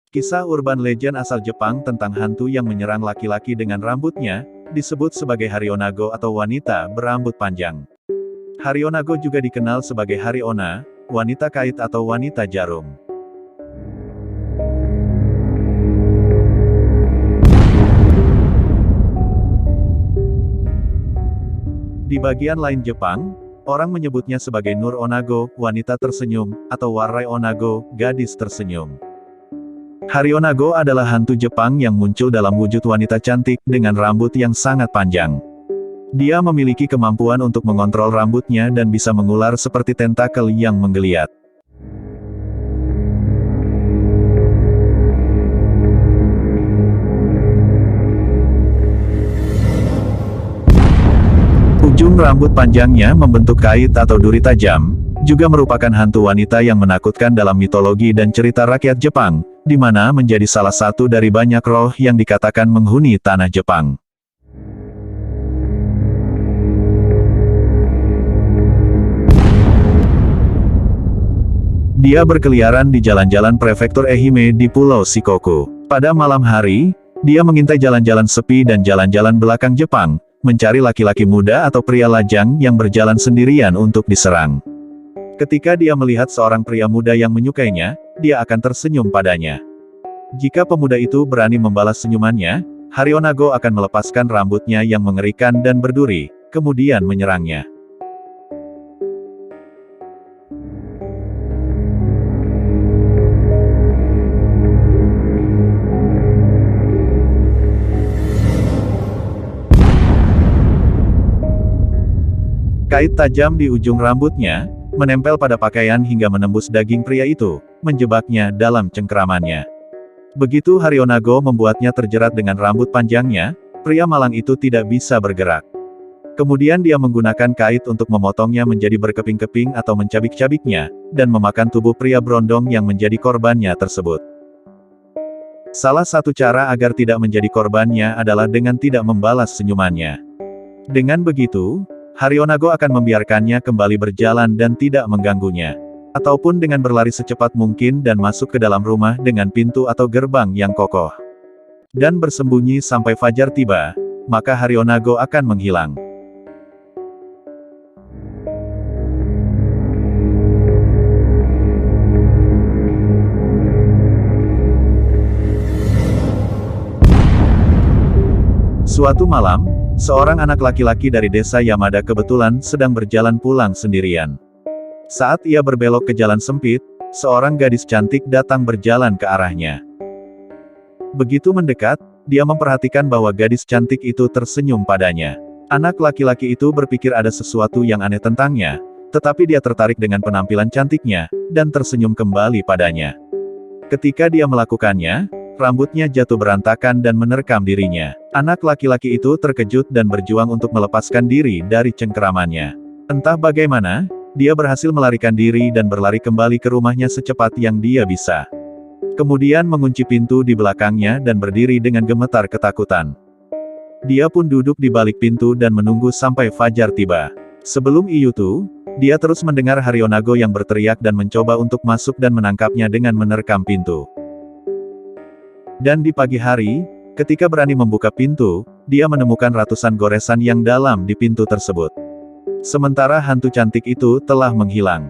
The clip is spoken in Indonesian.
Kisah urban legend asal Jepang tentang hantu yang menyerang laki-laki dengan rambutnya, disebut sebagai Harionago atau wanita berambut panjang. Harionago juga dikenal sebagai Hariona, wanita kait atau wanita jarum. Di bagian lain Jepang, orang menyebutnya sebagai Nur Onago, wanita tersenyum, atau Warai Onago, gadis tersenyum. Harionago adalah hantu Jepang yang muncul dalam wujud wanita cantik dengan rambut yang sangat panjang. Dia memiliki kemampuan untuk mengontrol rambutnya dan bisa mengular seperti tentakel yang menggeliat. Ujung rambut panjangnya membentuk kait atau duri tajam, juga merupakan hantu wanita yang menakutkan dalam mitologi dan cerita rakyat Jepang, di mana menjadi salah satu dari banyak roh yang dikatakan menghuni tanah Jepang. Dia berkeliaran di jalan-jalan prefektur Ehime di Pulau Shikoku. Pada malam hari, dia mengintai jalan-jalan sepi dan jalan-jalan belakang Jepang, mencari laki-laki muda atau pria lajang yang berjalan sendirian untuk diserang. Ketika dia melihat seorang pria muda yang menyukainya, dia akan tersenyum padanya. Jika pemuda itu berani membalas senyumannya, Harionago akan melepaskan rambutnya yang mengerikan dan berduri, kemudian menyerangnya. Kait tajam di ujung rambutnya, menempel pada pakaian hingga menembus daging pria itu, menjebaknya dalam cengkeramannya. Begitu Harionago membuatnya terjerat dengan rambut panjangnya, pria malang itu tidak bisa bergerak. Kemudian dia menggunakan kait untuk memotongnya menjadi berkeping-keping atau mencabik-cabiknya, dan memakan tubuh pria berondong yang menjadi korbannya tersebut. Salah satu cara agar tidak menjadi korbannya adalah dengan tidak membalas senyumannya. Dengan begitu, Harionago akan membiarkannya kembali berjalan dan tidak mengganggunya. Ataupun dengan berlari secepat mungkin dan masuk ke dalam rumah dengan pintu atau gerbang yang kokoh. Dan bersembunyi sampai fajar tiba, maka Harionago akan menghilang. Suatu malam, seorang anak laki-laki dari desa Yamada kebetulan sedang berjalan pulang sendirian. Saat ia berbelok ke jalan sempit, seorang gadis cantik datang berjalan ke arahnya. Begitu mendekat, dia memperhatikan bahwa gadis cantik itu tersenyum padanya. Anak laki-laki itu berpikir ada sesuatu yang aneh tentangnya, tetapi dia tertarik dengan penampilan cantiknya, dan tersenyum kembali padanya. Ketika dia melakukannya, rambutnya jatuh berantakan dan menerkam dirinya. Anak laki-laki itu terkejut dan berjuang untuk melepaskan diri dari cengkeramannya. Entah bagaimana, dia berhasil melarikan diri dan berlari kembali ke rumahnya secepat yang dia bisa. Kemudian mengunci pintu di belakangnya dan berdiri dengan gemetar ketakutan. Dia pun duduk di balik pintu dan menunggu sampai fajar tiba. Sebelum itu, dia terus mendengar Harionago yang berteriak dan mencoba untuk masuk dan menangkapnya dengan menerkam pintu. Dan di pagi hari, ketika berani membuka pintu, dia menemukan ratusan goresan yang dalam di pintu tersebut. Sementara hantu cantik itu telah menghilang.